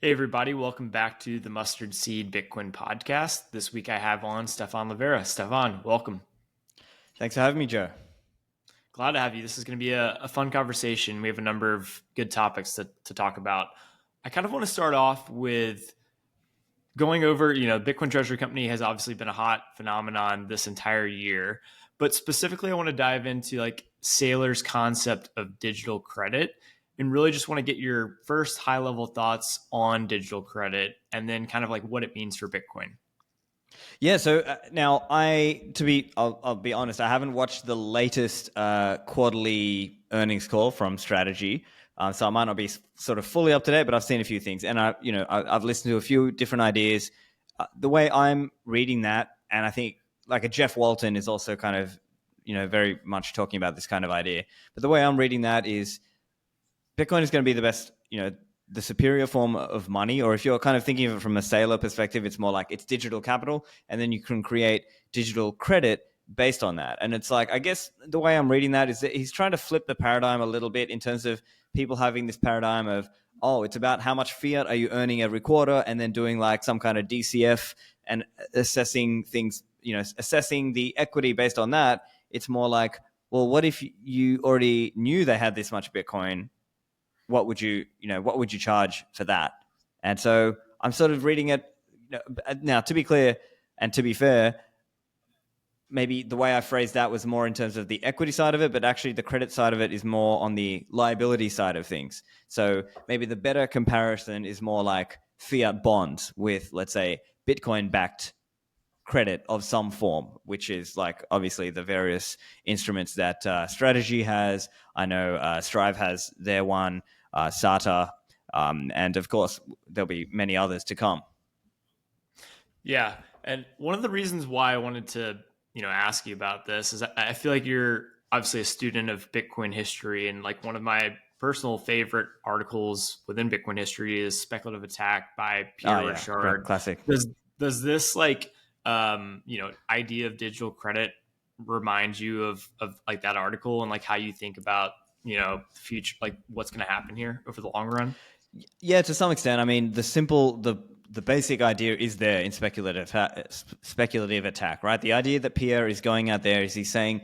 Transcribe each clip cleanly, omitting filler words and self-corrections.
Hey, everybody. Welcome back to the Mustard Seed Bitcoin podcast. This week I have on Stephan Livera. Stephan, welcome. Thanks for having me, Joe. Glad to have you. This is going to be a fun conversation. We have a number of good topics to talk about. I kind of want to start off with going over, Bitcoin Treasury Company has obviously been a hot phenomenon this entire year, but specifically I want to dive into like Saylor's concept of digital credit and really just want to get your first high level thoughts on digital credit and then kind of like what it means for Bitcoin. Yeah, so now I'll be honest, I haven't watched the latest quarterly earnings call from Strategy, so I might not be sort of fully up to date, but I've seen a few things, and I've listened to a few different ideas. The way I'm reading that, and I think like a Jeff Walton is also kind of very much talking about this kind of idea, but the way I'm reading that is Bitcoin is going to be the best, the superior form of money. Or if you're kind of thinking of it from a Saylor perspective, it's more like it's digital capital, and then you can create digital credit based on that. And it's like, I guess the way I'm reading that is that he's trying to flip the paradigm a little bit in terms of people having this paradigm of, oh, it's about how much fiat are you earning every quarter, and then doing like some kind of DCF and assessing things, assessing the equity based on that. It's more like, well, what if you already knew they had this much Bitcoin? What would you charge for that? And so I'm sort of reading it now. To be clear and to be fair, maybe the way I phrased that was more in terms of the equity side of it, but actually the credit side of it is more on the liability side of things. So maybe the better comparison is more like fiat bonds with, let's say, Bitcoin backed credit of some form, which is like obviously the various instruments that Strategy has. I know Strive has their one, SATA, and of course there'll be many others to come. Yeah. And one of the reasons why I wanted to, ask you about this is I feel like you're obviously a student of Bitcoin history. And like one of my personal favorite articles within Bitcoin history is Speculative Attack by Pierre Oh yeah, great Richard. classic. Does this like, idea of digital credit remind you of like that article and like how you think about, the future, like what's going to happen here over the long run? Yeah, to some extent. I mean, the basic idea is there in speculative attack, right? The idea that Pierre is going out there is he's saying,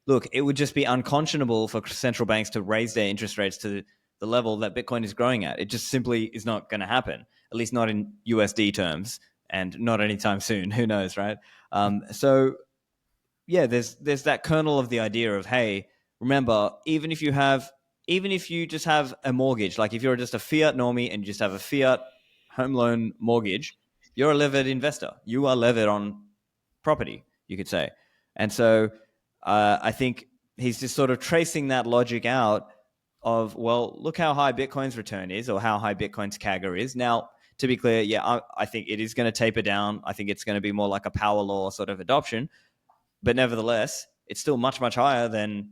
look, it would just be unconscionable for central banks to raise their interest rates to the level that Bitcoin is growing at. It just simply is not going to happen, at least not in USD terms, and not anytime soon. Who knows, right? So yeah, there's that kernel of the idea of, hey, remember, even if you just have a mortgage, like if you're just a fiat normie and you just have a fiat home loan mortgage, you're a levered investor. You are levered on property, you could say. And so I think he's just sort of tracing that logic out of, well, look how high Bitcoin's return is, or how high Bitcoin's CAGR is. Now, to be clear, yeah, I think it is going to taper down. I think it's going to be more like a power law sort of adoption. But nevertheless, it's still much, much higher than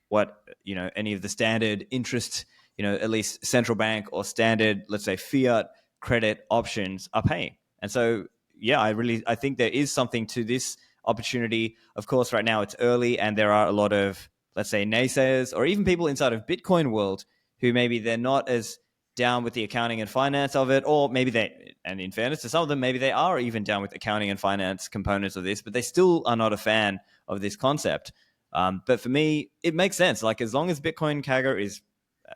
what, any of the standard interest, at least central bank or standard, let's say, fiat credit options are paying. And so, yeah, I think there is something to this opportunity. Of course, right now it's early, and there are a lot of, let's say, naysayers, or even people inside of Bitcoin world who maybe they're not as down with the accounting and finance of it, or maybe they, and in fairness to some of them, maybe they are even down with accounting and finance components of this, but they still are not a fan of this concept. But for me, it makes sense. Like, as long as Bitcoin CAGR is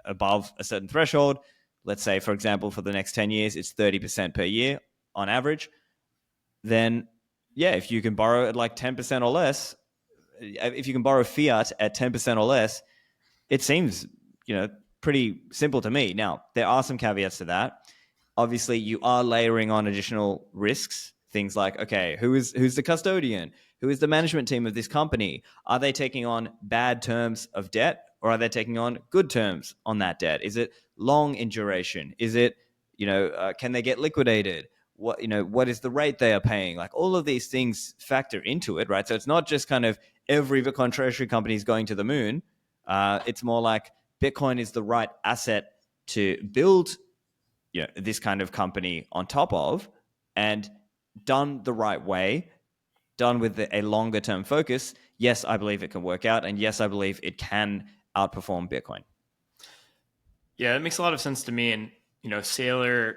above a certain threshold, let's say, for example, for the next 10 years, it's 30% per year on average, then yeah, if you can borrow at like 10% or less, if you can borrow fiat at 10% or less, it seems, pretty simple to me. Now, there are some caveats to that. Obviously, you are layering on additional risks. Things like, okay, who's the custodian? Who is the management team of this company? Are they taking on bad terms of debt, or are they taking on good terms on that debt? Is it long in duration? Is it, can they get liquidated? What is the rate they are paying? Like, all of these things factor into it, right? So it's not just kind of every Bitcoin treasury company is going to the moon. It's more like Bitcoin is the right asset to build, this kind of company on top of, and done the right way, done with a longer term focus. Yes, I believe it can work out, and yes, I believe it can outperform Bitcoin. Yeah, that makes a lot of sense to me. And, Saylor,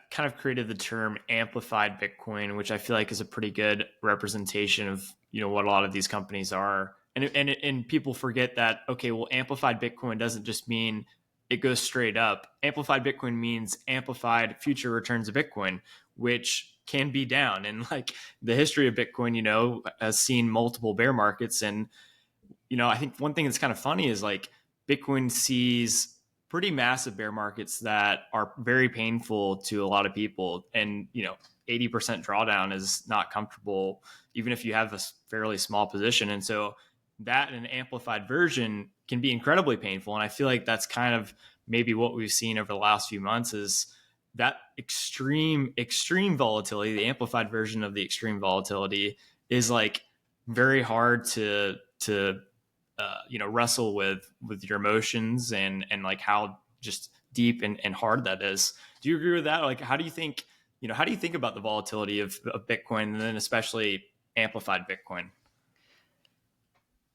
kind of created the term amplified Bitcoin, which I feel like is a pretty good representation of, what a lot of these companies are. And people forget that, okay, well, amplified Bitcoin doesn't just mean it goes straight up. Amplified Bitcoin means amplified future returns of Bitcoin, which can be down. And like the history of Bitcoin, has seen multiple bear markets. And, I think one thing that's kind of funny is like Bitcoin sees pretty massive bear markets that are very painful to a lot of people. And, 80% drawdown is not comfortable, even if you have a fairly small position. And so that and an amplified version can be incredibly painful. And I feel like that's kind of maybe what we've seen over the last few months is that extreme volatility. The amplified version of the extreme volatility is like very hard to wrestle with your emotions and like how just deep and hard that is. Do you agree with that? Like, how do you think about the volatility of Bitcoin, and then especially amplified Bitcoin?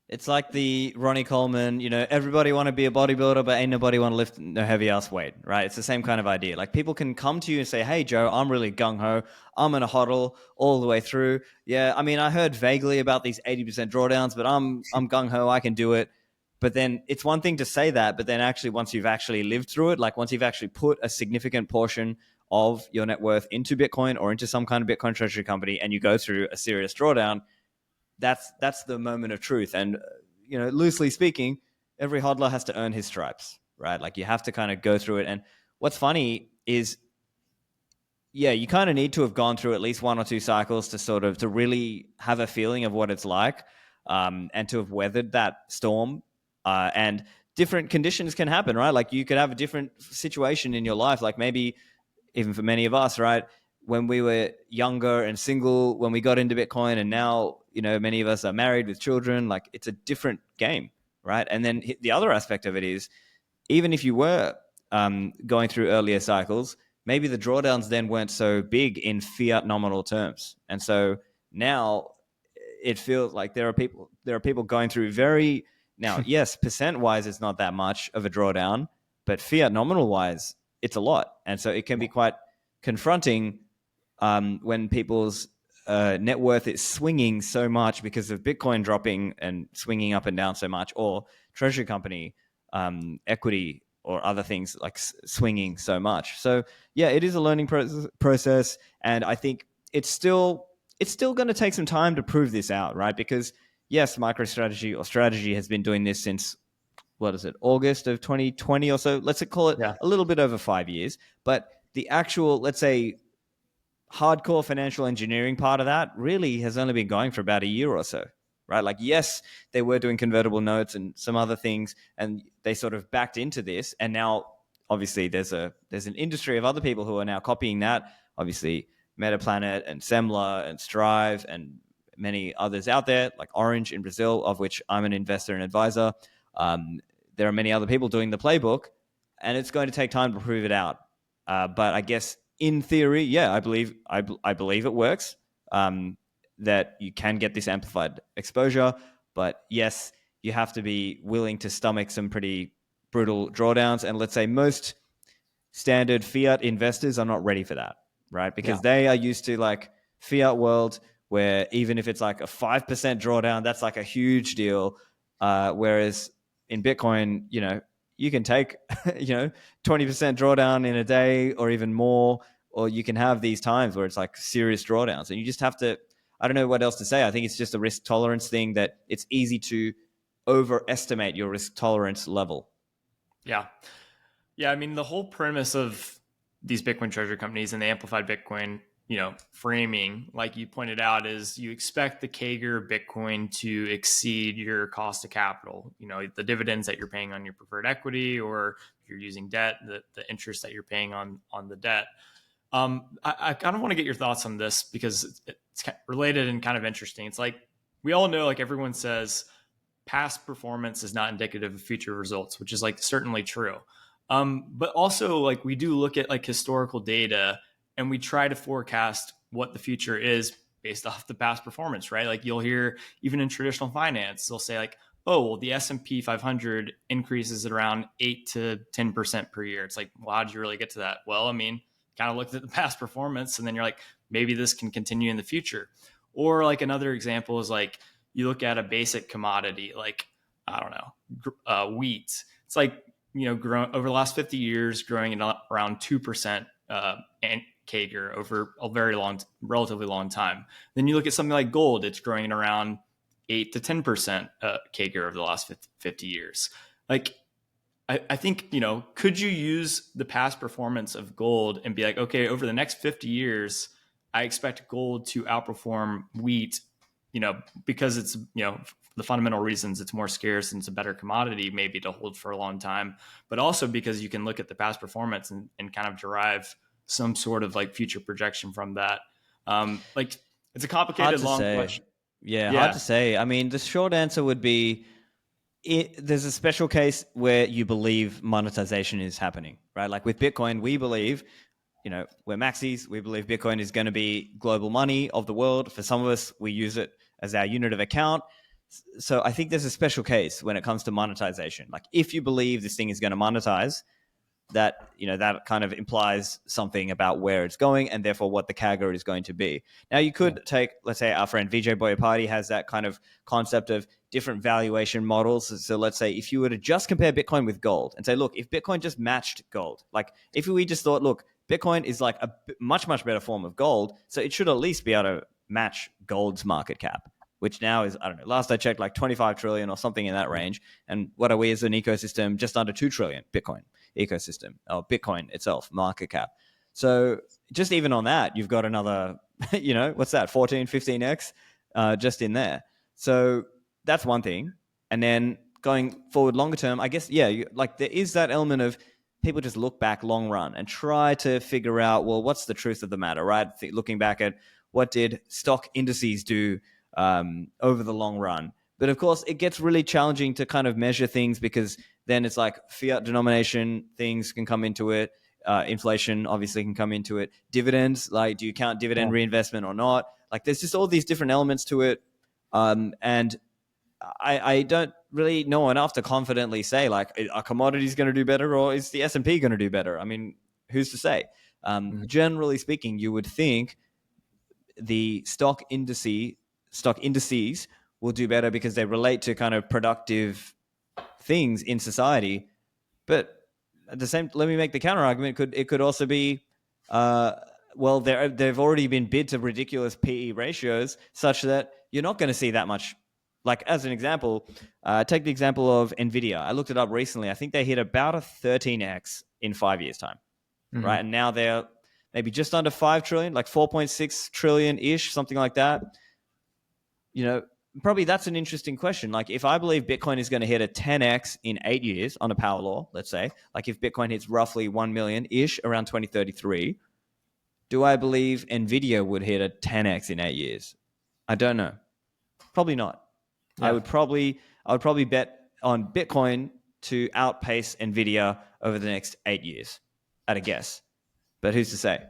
It's like the Ronnie Coleman, everybody want to be a bodybuilder, but ain't nobody want to lift no heavy ass weight, right? It's the same kind of idea. Like people can come to you and say, hey, Joe, I'm really gung-ho. I'm going to hodl all the way through. Yeah, I mean, I heard vaguely about these 80% drawdowns, but I'm gung-ho. I can do it. But then it's one thing to say that, but then actually once you've actually lived through it, like once you've actually put a significant portion of your net worth into Bitcoin or into some kind of Bitcoin treasury company and you go through a serious drawdown, that's the moment of truth. And loosely speaking, every hodler has to earn his stripes, right? Like you have to kind of go through it. And what's funny is, yeah, you kind of need to have gone through at least one or two cycles to really have a feeling of what it's like, and to have weathered that storm. And different conditions can happen, right? Like you could have a different situation in your life, like maybe even for many of us, right? When we were younger and single, when we got into Bitcoin, and now, many of us are married with children, like it's a different game, right? And then the other aspect of it is, even if you were going through earlier cycles, maybe the drawdowns then weren't so big in fiat nominal terms. And so now it feels like there are people going through now, yes, percent wise, it's not that much of a drawdown, but fiat nominal wise, it's a lot. And so it can be quite confronting when people's net worth is swinging so much because of Bitcoin dropping and swinging up and down so much, or treasury company equity or other things like swinging so much. So yeah, it is a learning process, and I think it's still going to take some time to prove this out, right? Because yes, MicroStrategy or strategy has been doing this since, what is it, August of 2020 or so. Let's call it a little bit over 5 years. But the actual, let's say, hardcore financial engineering part of that really has only been going for about a year or so, right? Like, yes, they were doing convertible notes and some other things, and they sort of backed into this. And now, obviously, there's an industry of other people who are now copying that. Obviously, Metaplanet and Semler and Strive and many others out there, like Orange in Brazil, of which I'm an investor and advisor. There are many other people doing the playbook, and it's going to take time to prove it out. But I guess in theory, yeah, I believe it works. That you can get this amplified exposure, but yes, you have to be willing to stomach some pretty brutal drawdowns. And let's say most standard fiat investors are not ready for that, right? Because they are used to like fiat world, where even if it's like a 5% drawdown, that's like a huge deal. Whereas in Bitcoin, you can take, 20% drawdown in a day or even more, or you can have these times where it's like serious drawdowns, and you just have to, I don't know what else to say. I think it's just a risk tolerance thing, that it's easy to overestimate your risk tolerance level. Yeah. Yeah. I mean, the whole premise of these Bitcoin treasury companies and the amplified Bitcoin, framing, like you pointed out, is you expect the CAGR of Bitcoin to exceed your cost of capital, the dividends that you're paying on your preferred equity, or if you're using debt, the interest that you're paying on the debt. I kind of want to get your thoughts on this because it's related and kind of interesting. It's like, we all know, like everyone says, past performance is not indicative of future results, which is like certainly true. But also, like, we do look at like historical data and we try to forecast what the future is based off the past performance, right? Like you'll hear even in traditional finance, they'll say like, oh, well, the S&P 500 increases at around 8 to 10% per year. It's like, well, how did you really get to that? Well, I mean, kind of looked at the past performance, and then you're like, maybe this can continue in the future. Or like another example is like you look at a basic commodity, like I don't know, wheat. It's like, grown over the last 50 years, growing at around 2% and CAGR over a relatively long time. Then you look at something like gold; it's growing at around 8 to 10% CAGR over the last 50 years. Like, I think, could you use the past performance of gold and be like, okay, over the next 50 years, I expect gold to outperform wheat, because it's, the fundamental reasons it's more scarce and it's a better commodity, maybe to hold for a long time, but also because you can look at the past performance and kind of derive some sort of like future projection from that. Like, it's a complicated, long question. Yeah, hard Yeah. to say. I mean, the short answer would be there's a special case where you believe monetization is happening, right? Like with Bitcoin, we believe, we're maxis. We believe Bitcoin is going to be global money of the world. For some of us, we use it as our unit of account. So I think there's a special case when it comes to monetization. Like if you believe this thing is going to monetize, that that kind of implies something about where it's going and therefore what the CAGR is going to be. Now you could take, let's say our friend Vijay Boyapati has that kind of concept of different valuation models. So let's say if you were to just compare Bitcoin with gold and say, look, if Bitcoin just matched gold, like if we just thought, look, Bitcoin is like a much, much better form of gold, so it should at least be able to match gold's market cap, which now is, I don't know, last I checked, like 25 trillion or something in that range. And what are we as an ecosystem? Just under 2 trillion Bitcoin ecosystem, or Bitcoin itself, market cap. So just even on that, you've got another, what's that, 14, 15x just in there. So that's one thing. And then going forward longer term, I guess, like there is that element of people just look back long run and try to figure out, well, what's the truth of the matter, right? Looking back at what did stock indices do over the long run. But of course, it gets really challenging to kind of measure things because then it's like fiat denomination things can come into it. Inflation obviously can come into it. Dividends, like do you count dividend reinvestment or not? Like there's just all these different elements to it. And I don't really know enough to confidently say like, are commodities going to do better or is the S&P going to do better? I mean, who's to say? Generally speaking, you would think the stock indices will do better because they relate to kind of productive things in society. But at the same, let me make the counter argument. It could also be, well, they've already been bid to ridiculous PE ratios such that you're not going to see that much. Like as an example, take the example of Nvidia. I looked it up recently. I think they hit about a 13x in 5 years' time, right? And now they're maybe just under 5 trillion, like 4.6 trillion ish, something like that. Probably that's an interesting question. Like if I believe Bitcoin is going to hit a 10x in 8 years on a power law, let's say, like if Bitcoin hits roughly 1 million ish around 2033, do I believe Nvidia would hit a 10x in 8 years? I don't know. Probably not. Yeah. I would probably bet on Bitcoin to outpace Nvidia over the next 8 years at a guess. But who's to say?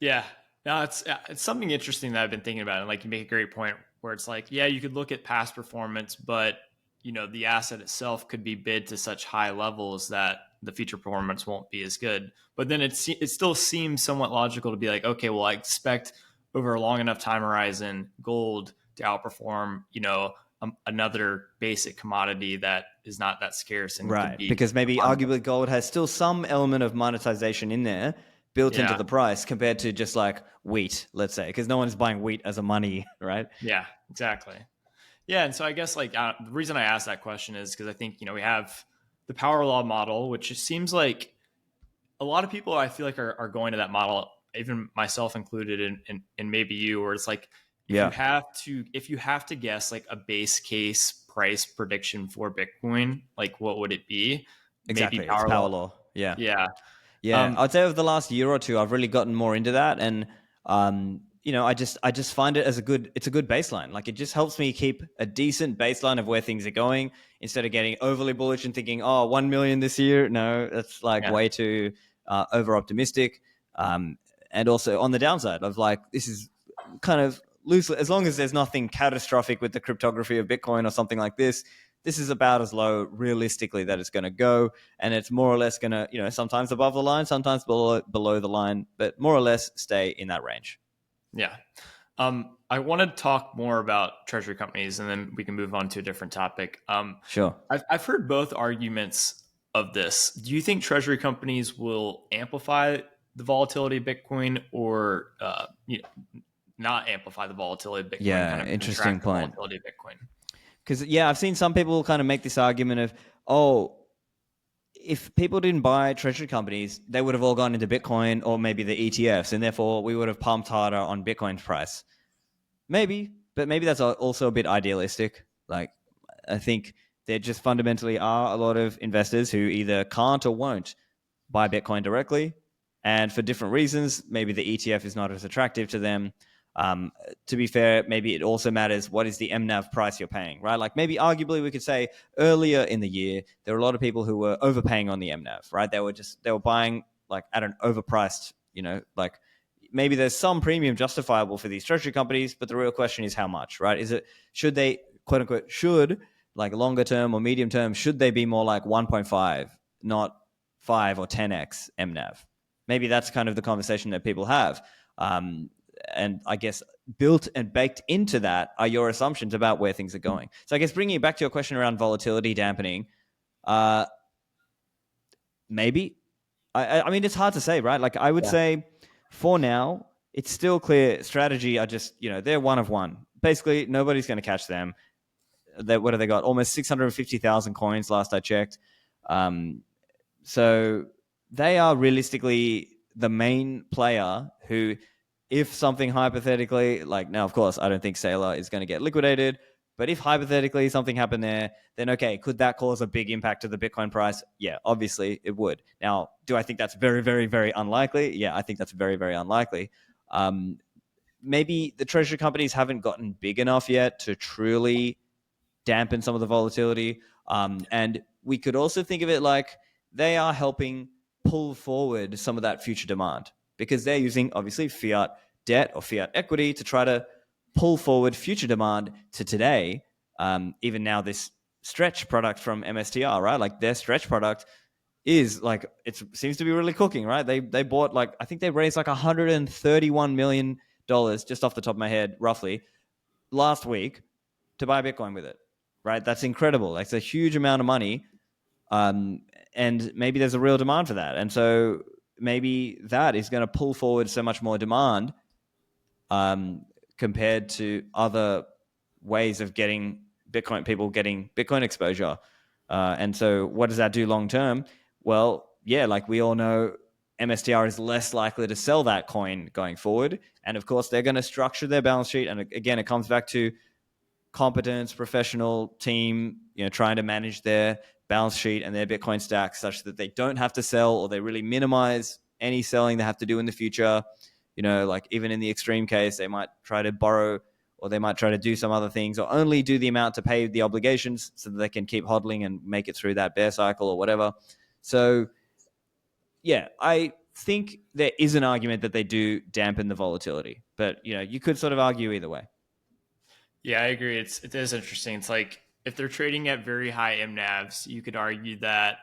Yeah. No, it's something interesting that I've been thinking about. And like you make a great point where it's like, yeah, you could look at past performance, but the asset itself could be bid to such high levels that the future performance won't be as good. But then it still seems somewhat logical to be like, okay, well, I expect over a long enough time horizon, gold to outperform, another basic commodity that is not that scarce. And right. Because maybe arguably gold has still some element of monetization in there built into the price compared to just like wheat, let's say, because no one's buying wheat as a money, right? Yeah, exactly. Yeah. And so I guess like the reason I asked that question is because I think, we have the power law model, which seems like a lot of people I feel like are going to that model, even myself included, and maybe you, where it's like, if you have to guess like a base case price prediction for Bitcoin, like what would it be? Exactly. Maybe power law. Yeah. Yeah. Yeah. I'd say over the last year or two, I've really gotten more into that. And, I just find it as it's a good baseline. Like it just helps me keep a decent baseline of where things are going instead of getting overly bullish and thinking, 1 million this year. No, that's like way too over optimistic. And also on the downside of like, this is kind of loosely, as long as there's nothing catastrophic with the cryptography of Bitcoin or something like this, this is about as low realistically that it's going to go, and it's more or less going to, sometimes above the line, sometimes below the line, but more or less stay in that range. Yeah. I want to talk more about treasury companies, and then we can move on to a different topic. Sure. I've heard both arguments of this. Do you think treasury companies will amplify the volatility of Bitcoin, or not amplify the volatility of Bitcoin, kind Yeah, of interesting contract the point. volatility of Bitcoin? Because, yeah, I've seen some people kind of make this argument of, oh, if people didn't buy treasury companies, they would have all gone into Bitcoin or maybe the ETFs, and therefore we would have pumped harder on Bitcoin's price. Maybe, but maybe that's also a bit idealistic. Like, I think there just fundamentally are a lot of investors who either can't or won't buy Bitcoin directly. And for different reasons, maybe the ETF is not as attractive to them. To be fair, maybe it also matters what is the MNAV price you're paying, right? Like maybe arguably we could say earlier in the year, there were a lot of people who were overpaying on the MNAV, right? They were buying like at an overpriced, like maybe there's some premium justifiable for these treasury companies, but the real question is how much, right? Should they, quote unquote, like longer term or medium term, should they be more like 1.5, not 5 or 10x MNAV? Maybe that's kind of the conversation that people have. And I guess built and baked into that are your assumptions about where things are going. So I guess bringing it back to your question around volatility dampening, maybe. I mean, it's hard to say, right? Like I would say for now, it's still clear strategy are just, they're one of one. Basically, nobody's going to catch them. What have they got? Almost 650,000 coins last I checked. So they are realistically the main player who, if something hypothetically, like now, of course, I don't think Sailor is going to get liquidated, but if hypothetically something happened there, then okay, could that cause a big impact to the Bitcoin price? Yeah, obviously it would. Now, do I think that's very, very, very unlikely? Yeah, I think that's very, very unlikely. Maybe the treasury companies haven't gotten big enough yet to truly dampen some of the volatility. And we could also think of it like they are helping pull forward some of that future demand because they're using obviously fiat debt or fiat equity to try to pull forward future demand to today. Even now, this stretch product from MSTR, right? Like their stretch product is like, it seems to be really cooking, right? They bought like, I think they raised like $131 million just off the top of my head, roughly last week to buy Bitcoin with it, right? That's incredible. That's a huge amount of money. And maybe there's a real demand for that. And so maybe that is going to pull forward so much more demand compared to other ways of getting Bitcoin exposure. And so what does that do long term? Well, yeah, like we all know, MSTR is less likely to sell that coin going forward. And of course, they're going to structure their balance sheet. And again, it comes back to competence, professional team, trying to manage their balance sheet and their Bitcoin stack such that they don't have to sell, or they really minimize any selling they have to do in the future. Like even in the extreme case, they might try to borrow, or they might try to do some other things, or only do the amount to pay the obligations so that they can keep hodling and make it through that bear cycle or whatever. So yeah, I think there is an argument that they do dampen the volatility, but you could sort of argue either way. Yeah, I agree. It is interesting. It's like if they're trading at very high MNAVs, you could argue that,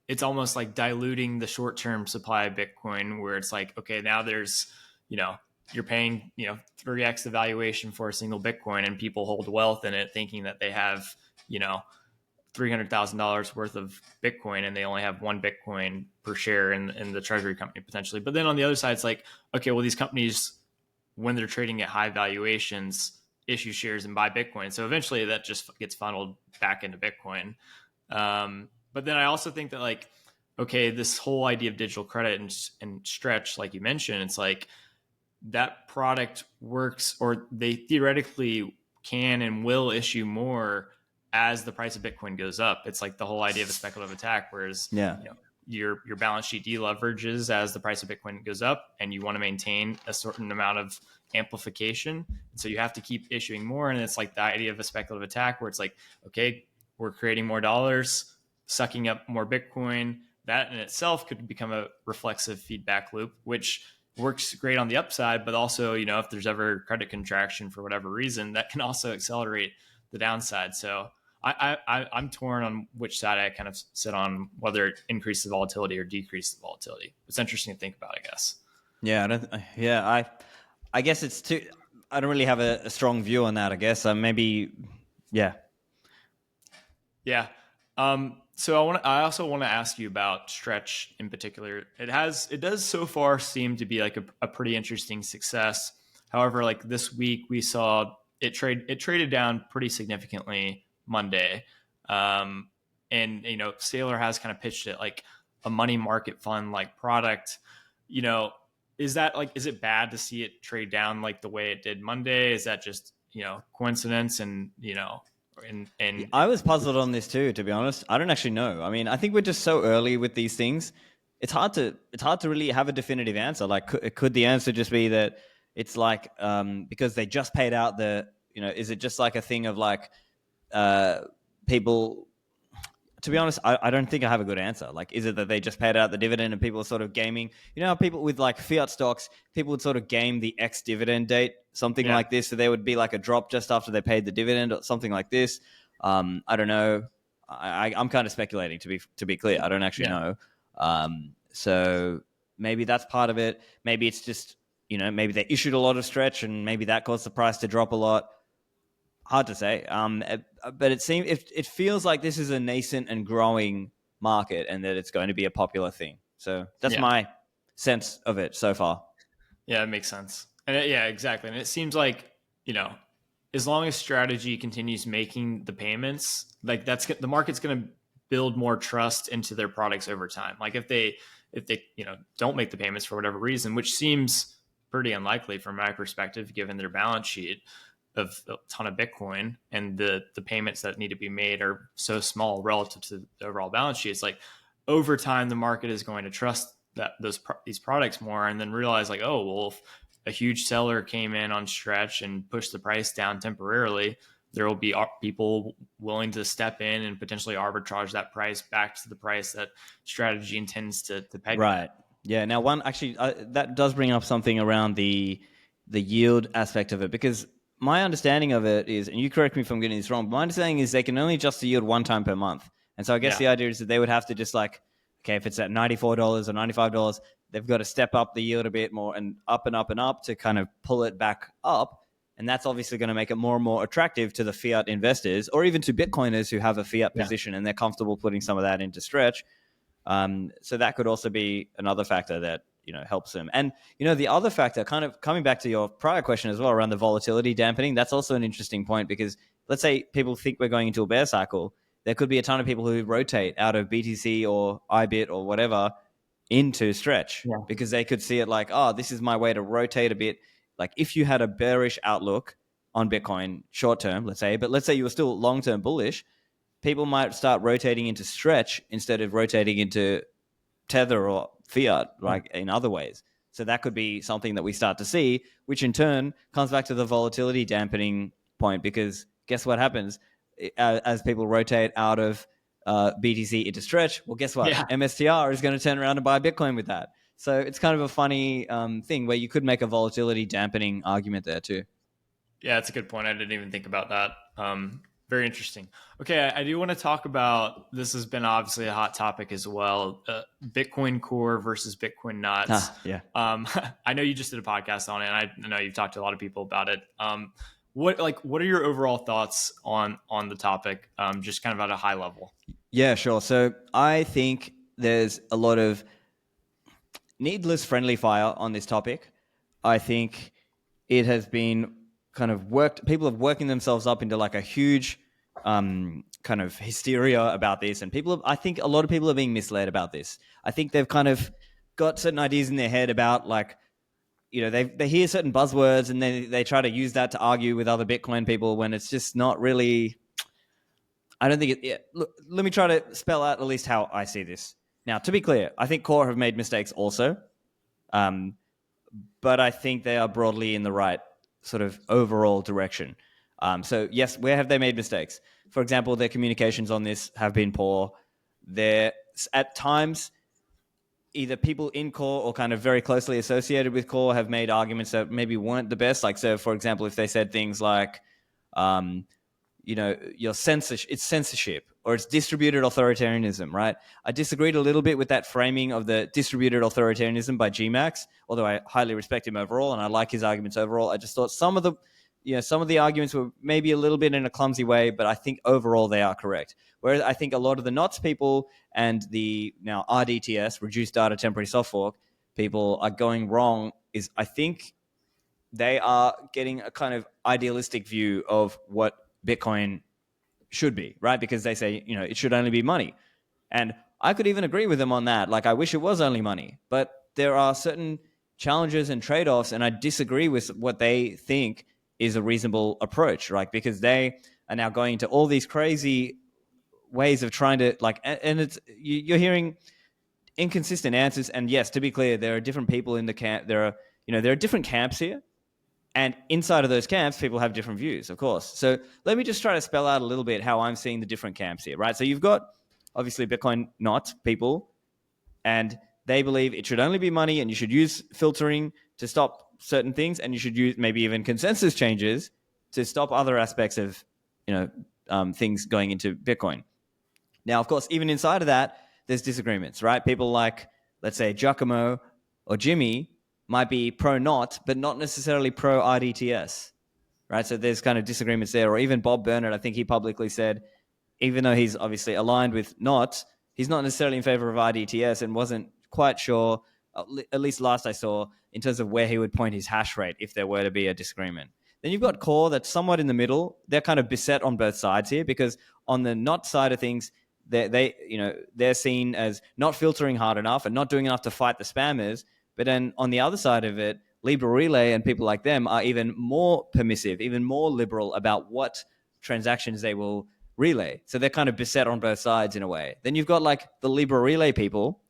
it's almost like diluting the short-term supply of Bitcoin, where it's like, okay, now there's, you're paying, 3x the valuation for a single Bitcoin, and people hold wealth in it thinking that they have, $300,000 worth of Bitcoin, and they only have one Bitcoin per share in the treasury company potentially. But then on the other side, it's like, okay, well, these companies, when they're trading at high valuations, issue shares and buy Bitcoin. So eventually that just gets funneled back into Bitcoin. But then I also think that, like, okay, this whole idea of digital credit and stretch, like you mentioned, it's like that product works, or they theoretically can and will issue more as the price of Bitcoin goes up. It's like the whole idea of a speculative attack, whereas your balance sheet deleverages as the price of Bitcoin goes up, and you want to maintain a certain amount of amplification. So you have to keep issuing more. And it's like the idea of a speculative attack, where it's like, okay, we're creating more dollars, sucking up more Bitcoin. That in itself could become a reflexive feedback loop, which works great on the upside, but also, if there's ever credit contraction for whatever reason, that can also accelerate the downside. So I'm torn on which side I kind of sit on, whether it increases the volatility or decreases the volatility. It's interesting to think about, I guess. Yeah, I don't. Yeah, I guess it's too. I don't really have a strong view on that. I guess maybe. Yeah. Yeah. So I also want to ask you about Stretch in particular. It does so far seem to be like a pretty interesting success. However, like this week we saw it traded down pretty significantly Monday. And Saylor has kind of pitched it like a money market fund like product. You know, is it bad to see it trade down like the way it did Monday? Is that just, coincidence and I was puzzled on this too, to be honest. I don't actually know. I mean, I think we're just so early with these things. It's hard to really have a definitive answer. Like, could the answer just be that it's like because they just paid out is it just like a thing of like people? To be honest, I don't think I have a good answer. Like, is it that they just paid out the dividend and people are sort of gaming? You know how people with like fiat stocks, people would sort of game the ex-dividend date, something like this. So there would be like a drop just after they paid the dividend or something like this. I don't know. I'm kind of speculating, to be clear. I don't actually know. So maybe that's part of it. Maybe it's just, maybe they issued a lot of Stretch and maybe that caused the price to drop a lot. Hard to say. But it feels like this is a nascent and growing market and that it's going to be a popular thing. So that's my sense of it so far. Yeah, it makes sense. And exactly. And it seems like, as long as strategy continues making the payments, like the market's going to build more trust into their products over time. Like if they don't make the payments for whatever reason, which seems pretty unlikely from my perspective, given their balance sheet of a ton of Bitcoin and the payments that need to be made are so small relative to the overall balance sheet. It's like over time, the market is going to trust these products more and then realize like, oh, well, if a huge seller came in on Stretch and pushed the price down temporarily, there will be people willing to step in and potentially arbitrage that price back to the price that strategy intends to peg. Right. Yeah. Now, that does bring up something around the yield aspect of it, because my understanding of it is, and you correct me if I'm getting this wrong, but my understanding is they can only adjust the yield one time per month. And so I guess the idea is that they would have to just like, okay, if it's at $94 or $95, they've got to step up the yield a bit more and up and up and up to kind of pull it back up. And that's obviously going to make it more and more attractive to the fiat investors or even to Bitcoiners who have a fiat position and they're comfortable putting some of that into Stretch. So that could also be another factor that, helps them. And, the other factor, kind of coming back to your prior question as well around the volatility dampening, that's also an interesting point because let's say people think we're going into a bear cycle. There could be a ton of people who rotate out of BTC or IBIT or whatever into Stretch because they could see it like, oh, this is my way to rotate a bit. Like if you had a bearish outlook on Bitcoin short term, let's say you were still long-term bullish, people might start rotating into Stretch instead of rotating into Tether or fiat, like in other ways. So that could be something that we start to see, which in turn comes back to the volatility dampening point, because guess what happens as people rotate out of BTC into Stretch? Well, guess what? MSTR is going to turn around and buy Bitcoin with that. So it's kind of a funny thing where you could make a volatility dampening argument there too. Yeah, that's a good point. I didn't even think about that. Very interesting. Okay, I do want to talk about, this has been obviously a hot topic as well, Bitcoin Core versus Bitcoin Nuts. I know you just did a podcast on it, and I know you've talked to a lot of people about it. What are your overall thoughts on the topic, just kind of at a high level? Yeah, sure. So I think there's a lot of needless friendly fire on this topic. I think it has been kind of people have working themselves up into like a huge kind of hysteria about this, and I think a lot of people are being misled about this. I think they've kind of got certain ideas in their head about like, they hear certain buzzwords and then they try to use that to argue with other Bitcoin people when it's just not really. I don't think look, let me try to spell out at least how I see this. Now, to be clear, I think Core have made mistakes also, but I think they are broadly in the right sort of overall direction. So yes, where have they made mistakes? For example, their communications on this have been poor. At times, either people in Core or kind of very closely associated with Core have made arguments that maybe weren't the best. Like, so for example, if they said things like, your censorship, it's censorship, or it's distributed authoritarianism, right? I disagreed a little bit with that framing of the distributed authoritarianism by GMAX, although I highly respect him overall and I like his arguments overall. I just thought some of the arguments were maybe a little bit in a clumsy way, but I think overall they are correct. Whereas I think a lot of the NOTS people and the now RDTS, reduced data temporary soft fork, people are going wrong is I think they are getting a kind of idealistic view of what Bitcoin should be, right? Because they say, it should only be money. And I could even agree with them on that. Like, I wish it was only money, but there are certain challenges and trade-offs, and I disagree with what they think is a reasonable approach, right? Because they are now going into all these crazy ways of trying to and it's you're hearing inconsistent answers. And yes, to be clear, there are different people in the camp. There are different camps here. And inside of those camps, people have different views, of course. So let me just try to spell out a little bit how I'm seeing the different camps here, right? So you've got, obviously, Bitcoin not people, and they believe it should only be money, and you should use filtering to stop certain things, and you should use maybe even consensus changes to stop other aspects of, things going into Bitcoin. Now, of course, even inside of that, there's disagreements, right? People like, let's say, Giacomo or Jimmy might be pro-NOT, but not necessarily pro-RDTS, right? So there's kind of disagreements there. Or even Bob Burnett, I think he publicly said, even though he's obviously aligned with NOT, he's not necessarily in favor of RDTS and wasn't quite sure, at least last I saw, in terms of where he would point his hash rate if there were to be a disagreement. Then you've got Core that's somewhat in the middle. They're kind of beset on both sides here, because on the NOT side of things, they're seen as not filtering hard enough and not doing enough to fight the spammers. But then on the other side of it, Libra Relay and people like them are even more permissive, even more liberal about what transactions they will relay. So they're kind of beset on both sides in a way. Then you've got like the Libra Relay people,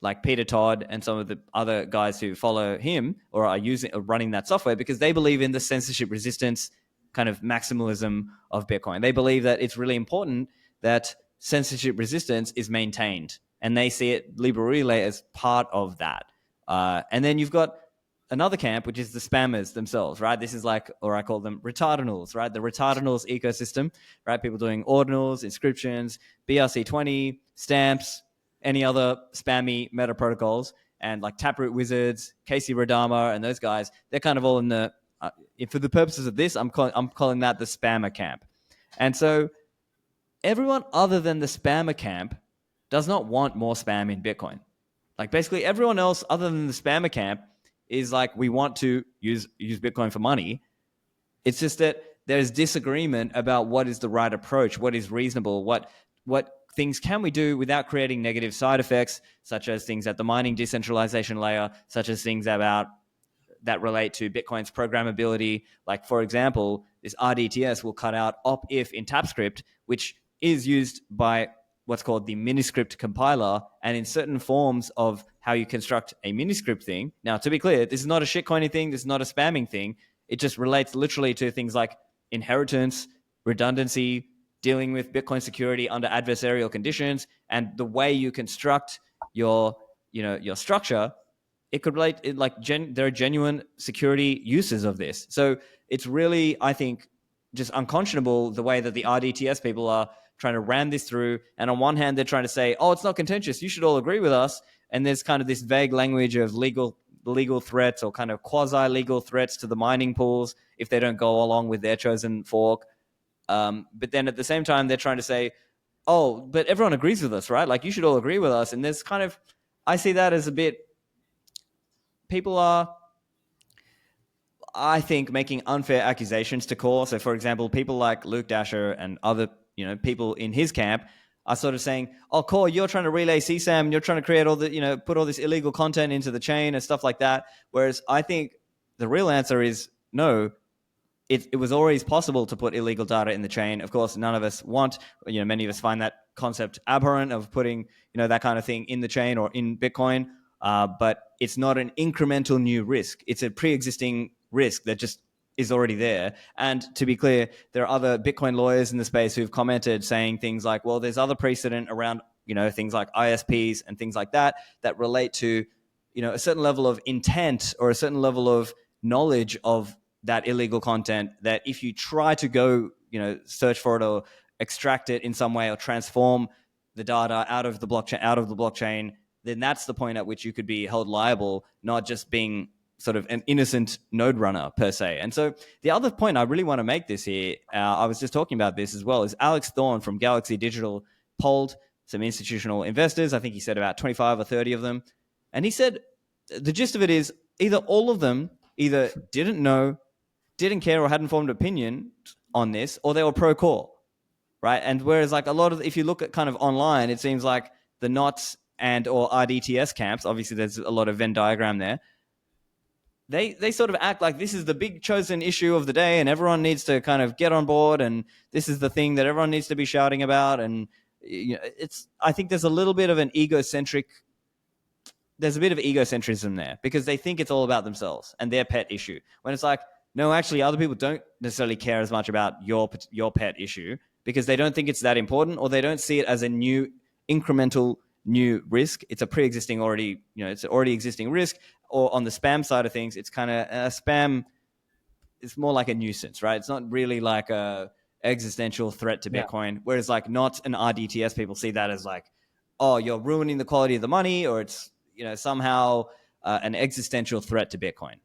like Peter Todd and some of the other guys who follow him or are running that software, because they believe in the censorship resistance kind of maximalism of Bitcoin. They believe that it's really important that censorship resistance is maintained, and they see it, Libra Relay, as part of that. And then you've got another camp, which is the spammers themselves, right? This is like, or I call them retardinals, right? The retardinals ecosystem, right? People doing ordinals, inscriptions, BRC20, stamps, any other spammy meta protocols, and like Taproot Wizards, Casey Radama, and those guys, they're kind of all in the, for the purposes of this, I'm calling that the spammer camp. And so everyone other than the spammer camp does not want more spam in Bitcoin. Like basically everyone else other than the spammer camp is like, we want to use Bitcoin for money. It's just that there's disagreement about what is the right approach, what is reasonable, what things can we do without creating negative side effects, such as things at the mining decentralization layer, such as things about that relate to Bitcoin's programmability. Like, for example, this RDTS will cut out op-if in TypeScript, which is used by what's called the miniscript compiler, and in certain forms of how you construct a miniscript thing. Now, to be clear, this is not a shitcoining thing. This is not a spamming thing. It just relates literally to things like inheritance, redundancy, dealing with Bitcoin security under adversarial conditions, and the way you construct your structure. It could relate, there are genuine security uses of this. So it's really, I think, just unconscionable the way that the RDTS people are trying to ram this through. And on one hand, they're trying to say, oh, it's not contentious, you should all agree with us. And there's kind of this vague language of legal threats or kind of quasi-legal threats to the mining pools if they don't go along with their chosen fork. But then at the same time, they're trying to say, oh, but everyone agrees with us, right? Like, you should all agree with us. And there's kind of, I see that as a bit, people are, I think, making unfair accusations to Core. So, for example, people like Luke Dasher and other, people in his camp are sort of saying, oh, Core, you're trying to relay CSAM, you're trying to create all the, put all this illegal content into the chain and stuff like that. Whereas I think the real answer is no. It was always possible to put illegal data in the chain. Of course, none of us want, many of us find that concept abhorrent of putting, that kind of thing in the chain or in Bitcoin. But it's not an incremental new risk. It's a pre-existing risk that just is already there. And to be clear, there are other Bitcoin lawyers in the space who've commented saying things like, well, there's other precedent around, things like ISPs and things like that relate to, a certain level of intent or a certain level of knowledge of that illegal content, that if you try to go search for it or extract it in some way or transform the data out of the blockchain, then that's the point at which you could be held liable, not just being sort of an innocent node runner per se. And so the other point I really want to make this here, I was just talking about this as well, is Alex Thorne from Galaxy Digital polled some institutional investors. I think he said about 25 or 30 of them. And he said the gist of it is either all of them either didn't know, didn't care, or hadn't formed an opinion on this, or they were pro-core, right? And whereas like a lot of, if you look at kind of online, it seems like the NOTs and or RDTS camps, obviously there's a lot of Venn diagram there, they sort of act like this is the big chosen issue of the day and everyone needs to kind of get on board and this is the thing that everyone needs to be shouting about. And I think there's a little bit of an there's a bit of egocentrism there because they think it's all about themselves and their pet issue. When it's like, no, actually other people don't necessarily care as much about your pet issue because they don't think it's that important or they don't see it as a new incremental new risk. It's a pre-existing already, it's an already existing risk. Or on the spam side of things, it's kind of spam. It's more like a nuisance, right? It's not really like a existential threat to Bitcoin. Whereas like not an RDTS, people see that as like, oh, you're ruining the quality of the money, or it's somehow an existential threat to Bitcoin.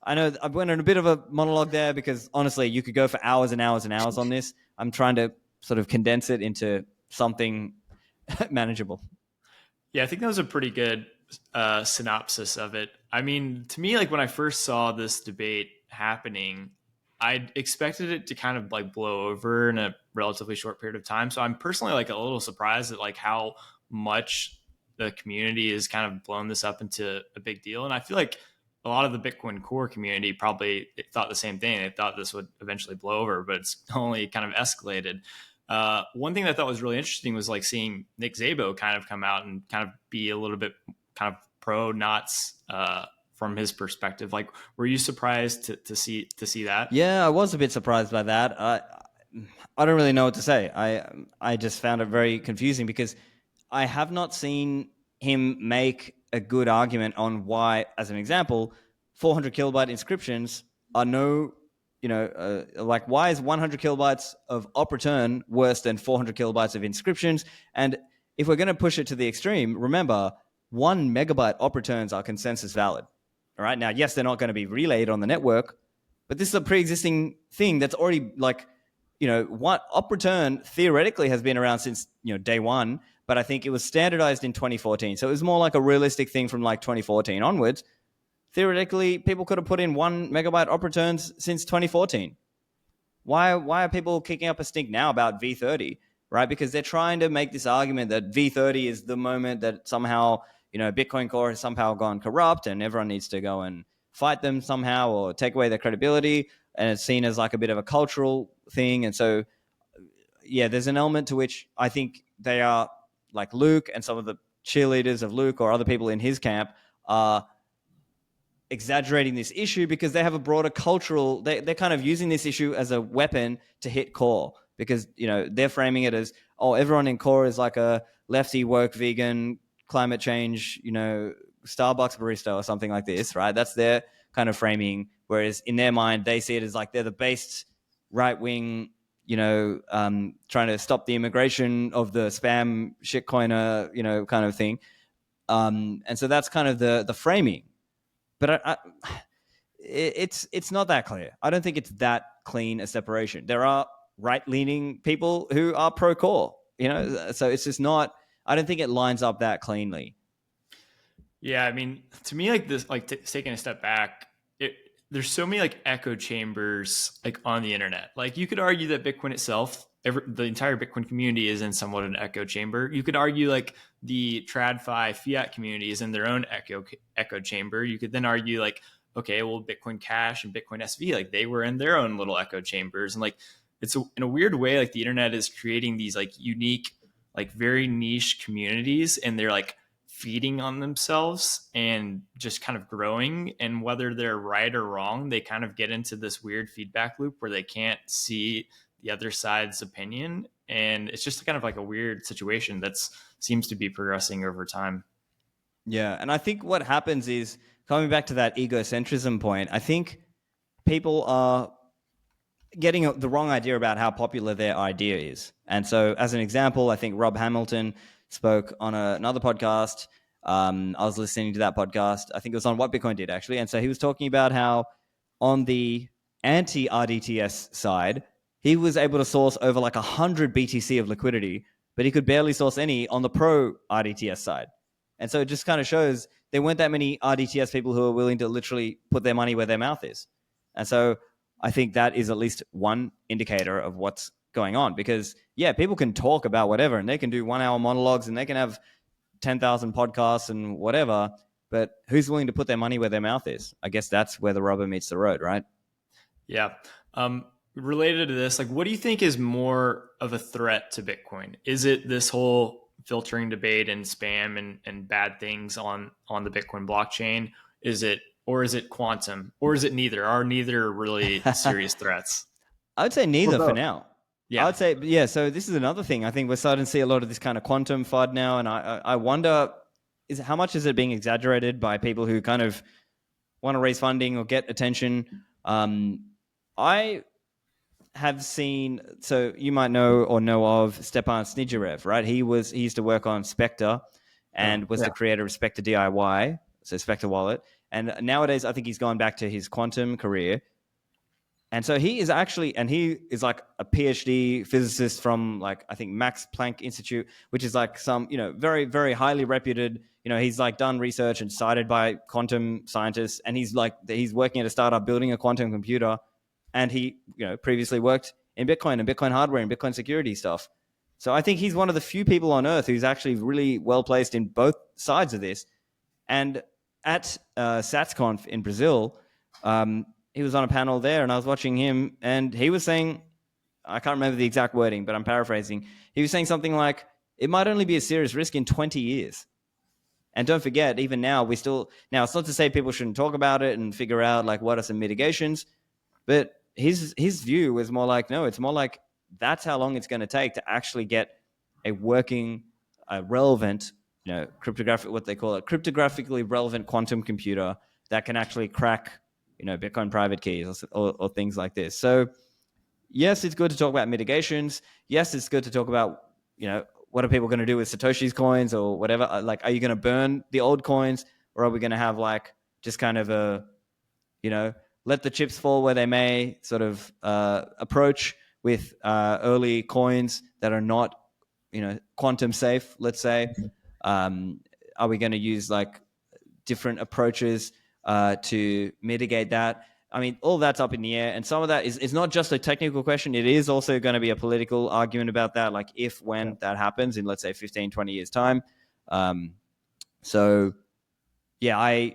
I know I went on a bit of a monologue there because honestly, you could go for hours and hours and hours on this. I'm trying to sort of condense it into something manageable. Yeah, I think that was a pretty good synopsis of it. I mean, to me, like when I first saw this debate happening, I expected it to kind of like blow over in a relatively short period of time. So I'm personally like a little surprised at like how much the community has kind of blown this up into a big deal. And I feel like a lot of the Bitcoin core community probably thought the same thing. They thought this would eventually blow over, but it's only kind of escalated. One thing that I thought was really interesting was like seeing Nick Szabo kind of come out and kind of be a little bit kind of pro knots from his perspective. Like, were you surprised to see that? Yeah, I was a bit surprised by that. I don't really know what to say. I just found it very confusing because I have not seen him make a good argument on why, as an example, 400 kilobyte inscriptions are like why is 100 kilobytes of op return worse than 400 kilobytes of inscriptions? And if we're going to push it to the extreme, remember 1 megabyte op returns are consensus valid. All right. Now, yes, they're not going to be relayed on the network, but this is a pre-existing thing that's already like, what op return theoretically has been around since, day one, but I think it was standardized in 2014. So it was more like a realistic thing from like 2014 onwards. Theoretically, people could have put in 1 megabyte op returns since 2014. Why are people kicking up a stink now about V30, right? Because they're trying to make this argument that V30 is the moment that somehow, Bitcoin Core has somehow gone corrupt and everyone needs to go and fight them somehow or take away their credibility. And it's seen as like a bit of a cultural thing. And so, yeah, there's an element to which I think they are like Luke and some of the cheerleaders of Luke or other people in his camp are exaggerating this issue because they have a broader cultural, they're kind of using this issue as a weapon to hit core because, they're framing it as, oh, everyone in core is like a lefty, woke, vegan, climate change, Starbucks barista or something like this, right? That's their kind of framing. Whereas in their mind, they see it as like they're the based right-wing, trying to stop the immigration of the spam shitcoiner, kind of thing. And so that's kind of the framing. But it's not that clear. I don't think it's that clean a separation. There are right-leaning people who are pro-core, so it's just not, I don't think it lines up that cleanly. Yeah, I mean, to me, like this, like taking a step back, there's so many like echo chambers like on the internet. Like you could argue that Bitcoin itself, the entire Bitcoin community is in somewhat an echo chamber. You could argue like the TradFi fiat community is in their own echo chamber. You could then argue like, okay, well, Bitcoin Cash and Bitcoin SV, like they were in their own little echo chambers. And like, in a weird way, like the internet is creating these like unique, like very niche communities, and they're like feeding on themselves and just kind of growing. And whether they're right or wrong, they kind of get into this weird feedback loop where they can't see the other side's opinion. And it's just kind of like a weird situation that seems to be progressing over time. Yeah. And I think what happens is, coming back to that egocentrism point, I think people are getting the wrong idea about how popular their idea is. And so, as an example, I think Rob Hamilton spoke on another podcast. I was listening to that podcast. I think it was on What Bitcoin Did, actually. And so he was talking about how on the anti-RDTS side, he was able to source over like 100 BTC of liquidity, but he could barely source any on the pro-RDTS side. And so it just kind of shows there weren't that many RDTS people who are willing to literally put their money where their mouth is. And so I think that is at least one indicator of what's going on, because yeah, people can talk about whatever and they can do 1 hour monologues and they can have 10,000 podcasts and whatever, but who's willing to put their money where their mouth is? I guess that's where the rubber meets the road, right? Yeah. Related to this, like, what do you think is more of a threat to Bitcoin? Is it this whole filtering debate and spam and bad things on the Bitcoin blockchain? Is it quantum, or is it neither? Are neither really serious threats? I would say neither for now. I Yeah. would say, yeah. So this is another thing. I think we're starting to see a lot of this kind of quantum FUD now, and I wonder how much is it being exaggerated by people who kind of want to raise funding or get attention. I have seen, so you might know or know of Stephan Livera, right? He used to work on Spectre and was the creator of Spectre DIY, so Spectre Wallet. And nowadays, I think he's gone back to his quantum career. And so he is actually, and he is like a PhD physicist from like, I think Max Planck Institute, which is like some, very, very highly reputed, he's like done research and cited by quantum scientists. And he's working at a startup building a quantum computer. And he, previously worked in Bitcoin and Bitcoin hardware and Bitcoin security stuff. So I think he's one of the few people on earth who's actually really well placed in both sides of this. And at SatsConf in Brazil, he was on a panel there and I was watching him and he was saying, I can't remember the exact wording, but I'm paraphrasing. He was saying something like, it might only be a serious risk in 20 years. And don't forget, even now, now it's not to say people shouldn't talk about it and figure out like what are some mitigations, but his view was more like, no, it's more like that's how long it's going to take to actually get a working, relevant, cryptographic, what they call it, cryptographically relevant quantum computer that can actually crack, Bitcoin private keys or things like this. So yes, it's good to talk about mitigations. Yes, it's good to talk about, what are people going to do with Satoshi's coins or whatever? Like, are you going to burn the old coins, or are we going to have like just kind of a, let the chips fall where they may sort of approach with early coins that are not, quantum safe, let's say? Are we going to use like different approaches to mitigate that? I mean, all that's up in the air. And some of that is not just a technical question. It is also going to be a political argument about that, like when that happens in, let's say, 15, 20 years' time. So, yeah,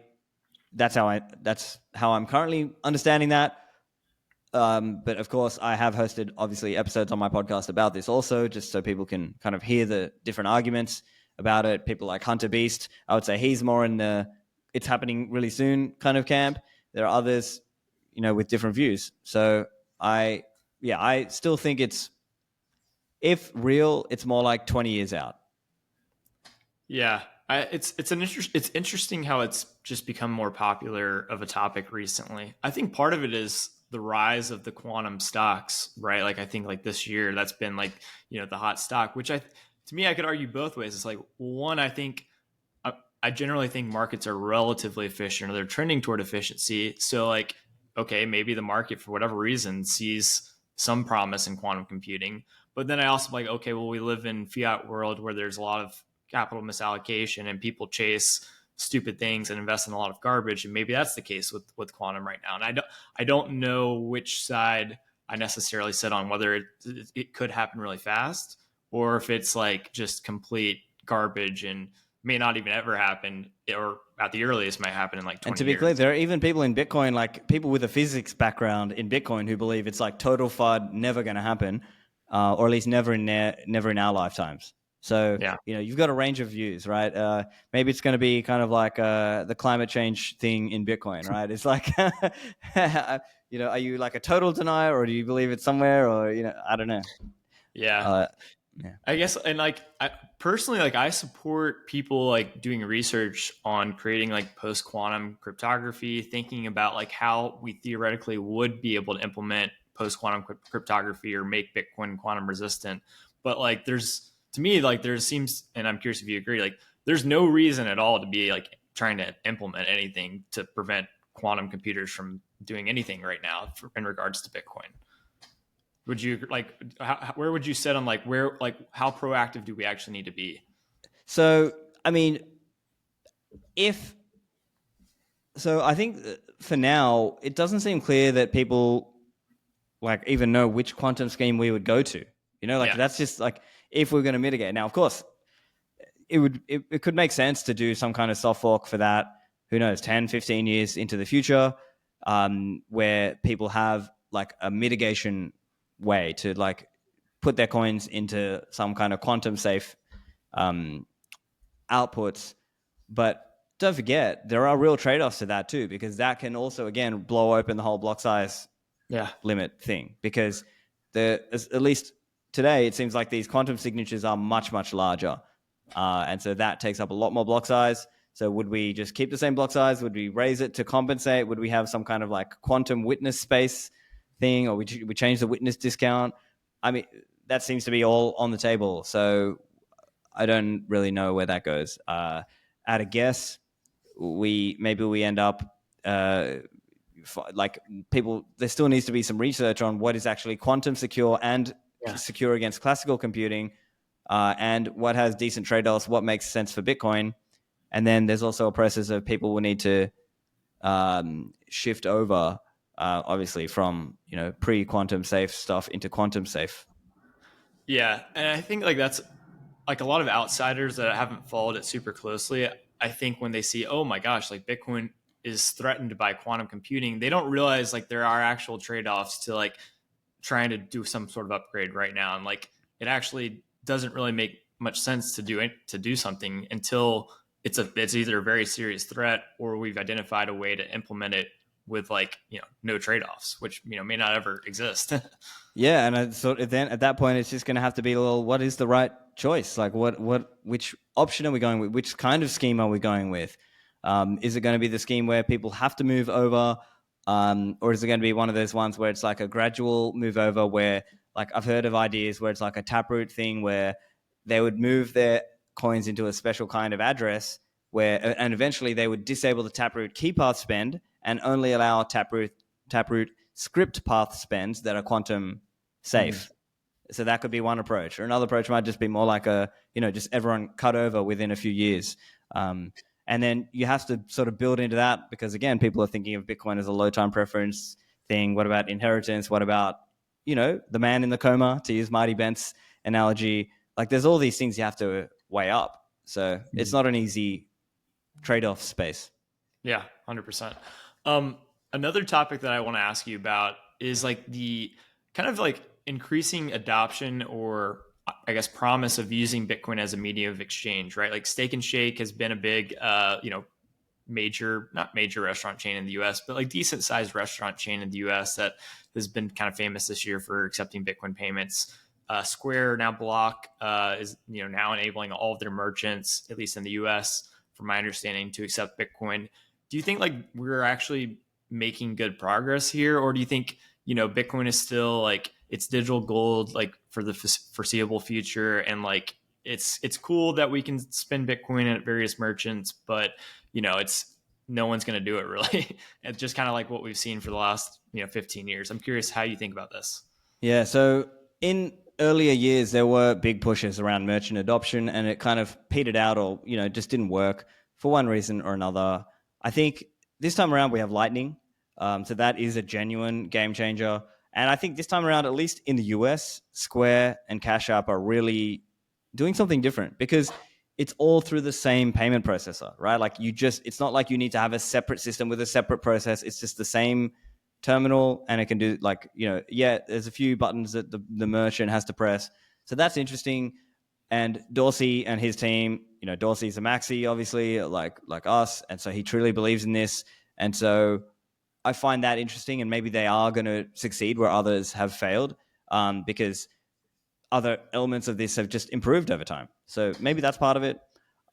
that's how I'm currently understanding that. But of course, I have hosted, obviously, episodes on my podcast about this also, just so people can kind of hear the different arguments about it. People like Hunter Beast, I would say he's more in the it's happening really soon kind of camp. There are others, with different views. So I still think if real, it's more like 20 years out. Yeah, it's interesting how it's just become more popular of a topic recently. I think part of it is the rise of the quantum stocks, right? Like I think like this year that's been like the hot stock, which to me I could argue both ways. It's like, one, I think I generally think markets are relatively efficient, or they're trending toward efficiency. So like, okay, maybe the market for whatever reason sees some promise in quantum computing. But then I also like, okay, well, we live in fiat world where there's a lot of capital misallocation and people chase stupid things and invest in a lot of garbage. And maybe that's the case with quantum right now. And I don't know which side I necessarily sit on, whether it could happen really fast or if it's like just complete garbage and may not even ever happen, or at the earliest might happen in like 20 years. And to be clear, there are even people in Bitcoin, like people with a physics background in Bitcoin, who believe it's like total FUD, never going to happen, or at least never in our lifetimes. So, yeah, you've got a range of views, right? Maybe it's going to be kind of like the climate change thing in Bitcoin, right? It's like, are you like a total denier, or do you believe it's somewhere, or, I don't know. Yeah. I guess, and like I personally, like I support people like doing research on creating like post quantum cryptography, thinking about like how we theoretically would be able to implement post quantum cryptography or make Bitcoin quantum resistant. But like, there's to me like there seems, and I'm curious if you agree, like there's no reason at all to be like trying to implement anything to prevent quantum computers from doing anything right now in regards to Bitcoin. Would you like where would you sit on like where like how proactive do we actually need to be? So, I mean, if so, I think for now it doesn't seem clear that people like even know which quantum scheme we would go to. You know, like Yeah. that's just like if we're going to mitigate. Now, of course, it could make sense to do some kind of soft fork for that. Who knows, 10, 15 years into the future, where people have like a mitigation way to like put their coins into some kind of quantum safe um, outputs. But don't forget, there are real trade-offs to that too, because that can also, again, blow open the whole block size Yeah. limit thing. Because at least today, it seems like these quantum signatures are much, much larger. And so that takes up a lot more block size. So would we just keep the same block size? Would we raise it to compensate? Would we have some kind of like quantum witness space thing? Or we change the witness discount? I mean, that seems to be all on the table. So I don't really know where that goes. At a guess, maybe we end up like people. There still needs to be some research on what is actually quantum secure and secure against classical computing, and what has decent trade-offs, what makes sense for Bitcoin. And then there's also a process of people will need to shift over, obviously, from pre-quantum safe stuff into quantum safe. Yeah, and I think like that's like a lot of outsiders that haven't followed it super closely. I think when they see, oh my gosh, like Bitcoin is threatened by quantum computing, they don't realize like there are actual trade-offs to like trying to do some sort of upgrade right now, and like it actually doesn't really make much sense to do something until it's either a very serious threat or we've identified a way to implement it with like no trade-offs, which may not ever exist. Yeah, and so then at that point, it's just going to have to be, well, what is the right choice? Like, which option are we going with? Which kind of scheme are we going with? Is it going to be the scheme where people have to move over, or is it going to be one of those ones where it's like a gradual move over? Where, like, I've heard of ideas where it's like a taproot thing where they would move their coins into a special kind of address and eventually they would disable the taproot key path spend and only allow taproot script path spends that are quantum safe. So that could be one approach. Or another approach might just be more like just everyone cut over within a few years. And then you have to sort of build into that because, again, people are thinking of Bitcoin as a low time preference thing. What about inheritance? What about, the man in the coma, to use Marty Bent's analogy? Like there's all these things you have to weigh up. So it's not an easy trade-off space. Yeah, 100%. Another topic that I want to ask you about is like the kind of like increasing adoption or I guess promise of using Bitcoin as a medium of exchange, right? Like Steak and Shake has been a big, not major restaurant chain in the US, but like decent sized restaurant chain in the US that has been kind of famous this year for accepting Bitcoin payments. Square, now Block, is now enabling all of their merchants, at least in the US, from my understanding, to accept Bitcoin. Do you think like we're actually making good progress here, or do you think Bitcoin is still like it's digital gold like for the foreseeable future, and like it's cool that we can spend Bitcoin at various merchants, but it's no one's going to do it really. It's just kind of like what we've seen for the last 15 years. I'm curious how you think about this. Yeah, so in earlier years there were big pushes around merchant adoption and it kind of petered out or just didn't work for one reason or another. I think this time around we have Lightning, so that is a genuine game changer. And I think this time around, at least in the US, Square and Cash App are really doing something different because it's all through the same payment processor, right? Like it's not like you need to have a separate system with a separate process. It's just the same terminal and it can do like, there's a few buttons that the merchant has to press. So that's interesting. And Dorsey and his team, Dorsey's a maxi, obviously, like us. And so he truly believes in this. And so I find that interesting. And maybe they are going to succeed where others have failed, because other elements of this have just improved over time. So maybe that's part of it.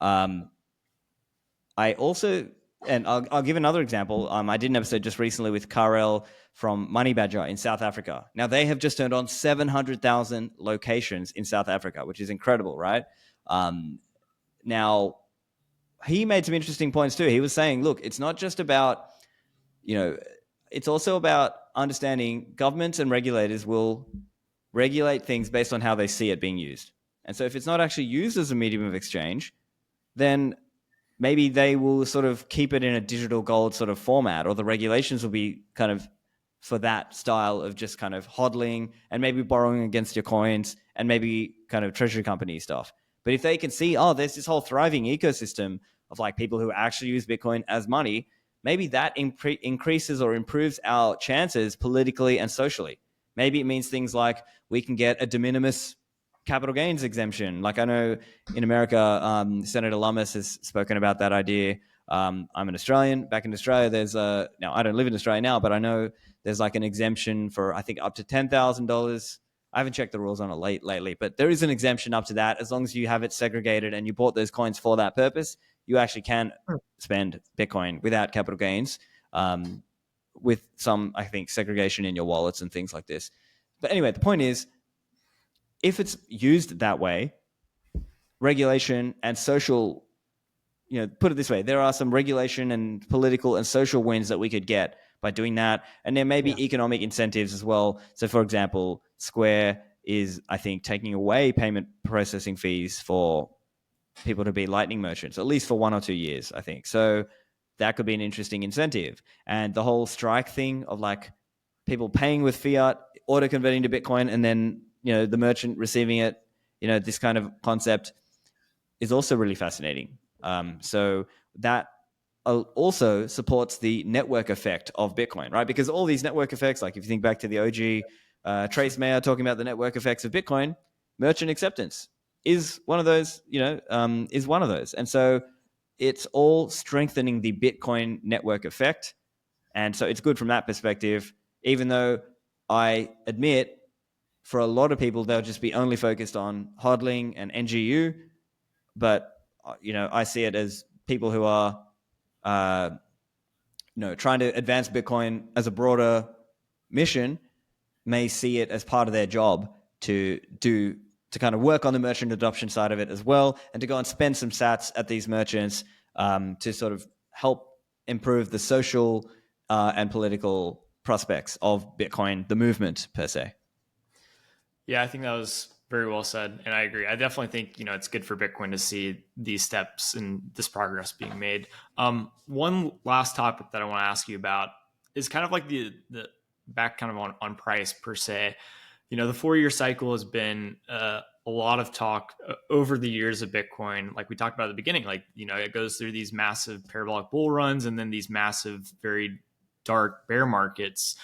I also And I'll give another example. I did an episode just recently with Karel from Money Badger in South Africa. Now, they have just turned on 700,000 locations in South Africa, which is incredible, right? Now, he made some interesting points too. He was saying, look, it's not just about, it's also about understanding governments and regulators will regulate things based on how they see it being used. And so if it's not actually used as a medium of exchange, then maybe they will sort of keep it in a digital gold sort of format, or the regulations will be kind of for that style of just kind of hodling and maybe borrowing against your coins and maybe kind of treasury company stuff. But if they can see, oh, there's this whole thriving ecosystem of like people who actually use Bitcoin as money, maybe that increases or improves our chances politically and socially. Maybe it means things like we can get a de minimis capital gains exemption. Like I know in America, Senator Lummis has spoken about that idea. I'm an Australian. Back in Australia, there's now I don't live in Australia now, but I know there's like an exemption for I think up to $10,000. I haven't checked the rules on it lately, but there is an exemption up to that. As long as you have it segregated and you bought those coins for that purpose, you actually can spend Bitcoin without capital gains, with some, I think, segregation in your wallets and things like this. But anyway, the point is, if it's used that way, regulation and social, put it this way, there are some regulation and political and social wins that we could get by doing that. And there may be economic incentives as well. So for example, Square is, I think, taking away payment processing fees for people to be Lightning merchants, at least for 1 or 2 years, I think. So that could be an interesting incentive. And the whole strike thing of like people paying with fiat, auto converting to Bitcoin, and then, the merchant receiving it, this kind of concept is also really fascinating. So that also supports the network effect of Bitcoin, right? Because all these network effects, like if you think back to the OG Trace Mayer talking about the network effects of Bitcoin, merchant acceptance is one of those, is one of those. And so it's all strengthening the Bitcoin network effect. And so it's good from that perspective, even though I admit for a lot of people, they'll just be only focused on hodling and NGU. But, I see it as people who are, trying to advance Bitcoin as a broader mission may see it as part of their job to kind of work on the merchant adoption side of it as well, and to go and spend some sats at these merchants to sort of help improve the social and political prospects of Bitcoin, the movement per se. Yeah, I think that was very well said. And I agree. I definitely think, it's good for Bitcoin to see these steps and this progress being made. One last topic that I want to ask you about is kind of like the back kind of on price per se. The 4-year cycle has been a lot of talk over the years of Bitcoin. Like we talked about at the beginning, like, it goes through these massive parabolic bull runs and then these massive, very dark bear markets.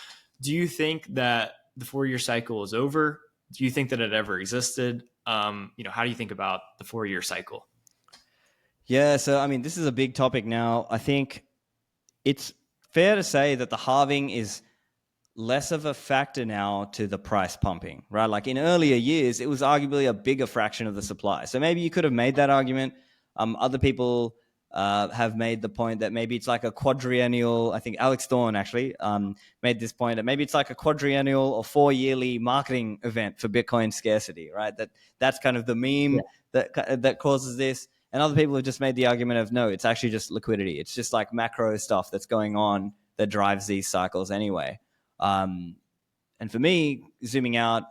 Do you think that the 4-year cycle is over? Do you think that it ever existed? How do you think about the 4-year cycle? Yeah, so I mean, this is a big topic now. I think it's fair to say that the halving is less of a factor now to the price pumping, right? Like in earlier years, it was arguably a bigger fraction of the supply. So maybe you could have made that argument. Other people have made the point that maybe it's like a quadriennial. I think Alex Thorne actually made this point that maybe it's like a quadriennial or 4-yearly marketing event for Bitcoin scarcity, right? That's kind of the meme that causes this. And other people have just made the argument of no, it's actually just liquidity. It's just like macro stuff that's going on that drives these cycles anyway. And for me, zooming out,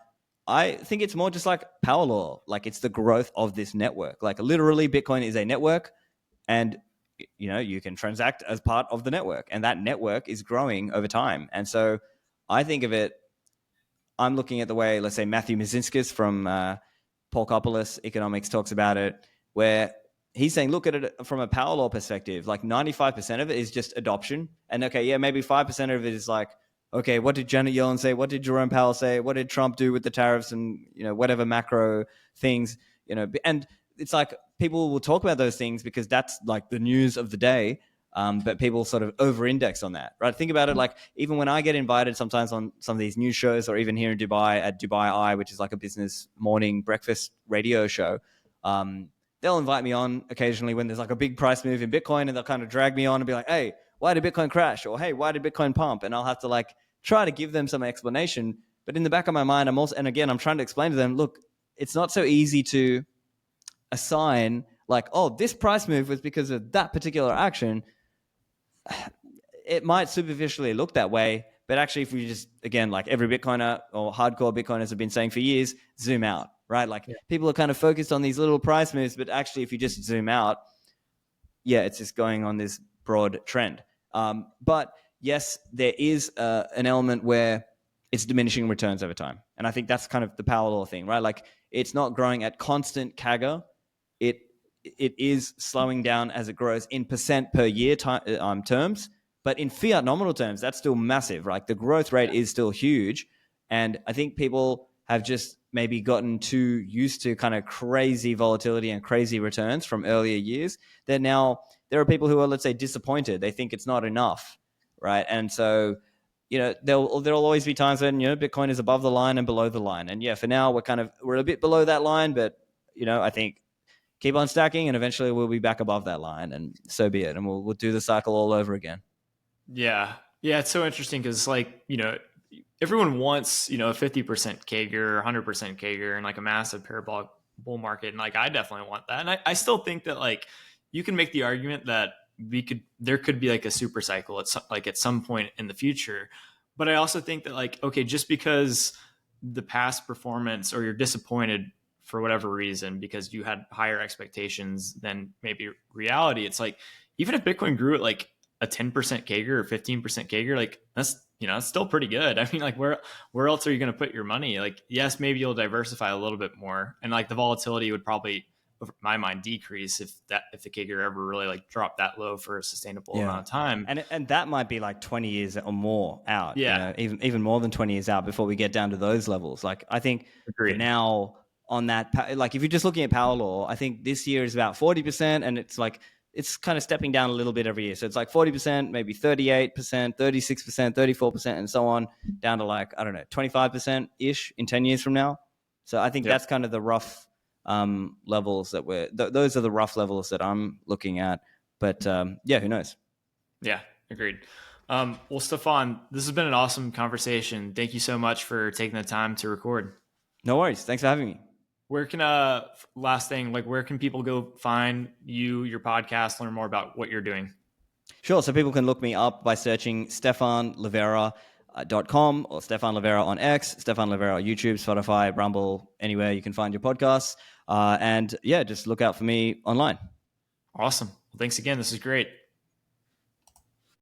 I think it's more just like power law. Like it's the growth of this network. Like literally Bitcoin is a network, and you can transact as part of the network, and that network is growing over time. And so I think of it, I'm looking at the way, let's say Matthew Mizinskis from Polkopoulos Economics talks about it, where he's saying, look at it from a power law perspective. Like 95% of it is just adoption. And okay, yeah, maybe 5% of it is like, okay, what did Janet Yellen say? What did Jerome Powell say? What did Trump do with the tariffs and, whatever macro things, and it's like people will talk about those things because that's like the news of the day. But people sort of over-index on that, right? Think about it. Like even when I get invited sometimes on some of these news shows, or even here in Dubai at Dubai Eye, which is like a business morning breakfast radio show, they'll invite me on occasionally when there's like a big price move in Bitcoin, and they'll kind of drag me on and be like, hey, why did Bitcoin crash? Or hey, why did Bitcoin pump? And I'll have to like try to give them some explanation. But in the back of my mind, I'm also, and again, I'm trying to explain to them, look, it's not so easy to assign like, oh, this price move was because of that particular action. It might superficially look that way, but actually, if we just, again, like every Bitcoiner or hardcore Bitcoiners have been saying for years, zoom out, right? Like people are kind of focused on these little price moves, but actually, if you just zoom out, it's just going on this broad trend. But yes, there is an element where it's diminishing returns over time. And I think that's kind of the power law thing, right? Like it's not growing at constant CAGR. It is slowing down as it grows in percent per year terms. But in fiat nominal terms, that's still massive, right? The growth rate is still huge. And I think people have just maybe gotten too used to kind of crazy volatility and crazy returns from earlier years that now there are people who are, let's say, disappointed. They think it's not enough, right? And so, there'll always be times when, Bitcoin is above the line and below the line. And for now, we're a bit below that line, but, I think keep on stacking and eventually we'll be back above that line, and so be it. And we'll do the cycle all over again. Yeah. Yeah. It's so interesting because everyone wants, a 50% CAGR, 100% CAGR, and like a massive parabolic bull market. And like, I definitely want that. And I still think that like you can make the argument that there could be like a super cycle at some point in the future. But I also think that like, okay, just because the past performance or you're disappointed for whatever reason, because you had higher expectations than maybe reality, it's like, even if Bitcoin grew at like a 10% CAGR or 15% CAGR, like that's it's still pretty good. I mean, like where else are you going to put your money? Like, yes, maybe you'll diversify a little bit more, and like the volatility would probably, in my mind, decrease if the CAGR ever really like dropped that low for a sustainable amount of time. And that might be like 20 years or more out. Yeah, even more than 20 years out before we get down to those levels. Like I think now on that, like if you're just looking at power law, I think this year is about 40%, and it's like it's kind of stepping down a little bit every year. So it's like 40%, maybe 38%, 36%, 34%, and so on, down to like, I don't know, 25%-ish in 10 years from now. So I think that's kind of the rough levels that those are the rough levels that I'm looking at. But who knows? Yeah, agreed. Well, Stephan, this has been an awesome conversation. Thank you so much for taking the time to record. No worries. Thanks for having me. Where can last thing, like where can people go find you, your podcast, learn more about what you're doing? Sure. So people can look me up by searching stephanlivera.com or Stephan Livera on X, Stephan Livera on YouTube, Spotify, Rumble, anywhere you can find your podcasts. And just look out for me online. Awesome. Well, thanks again. This is great.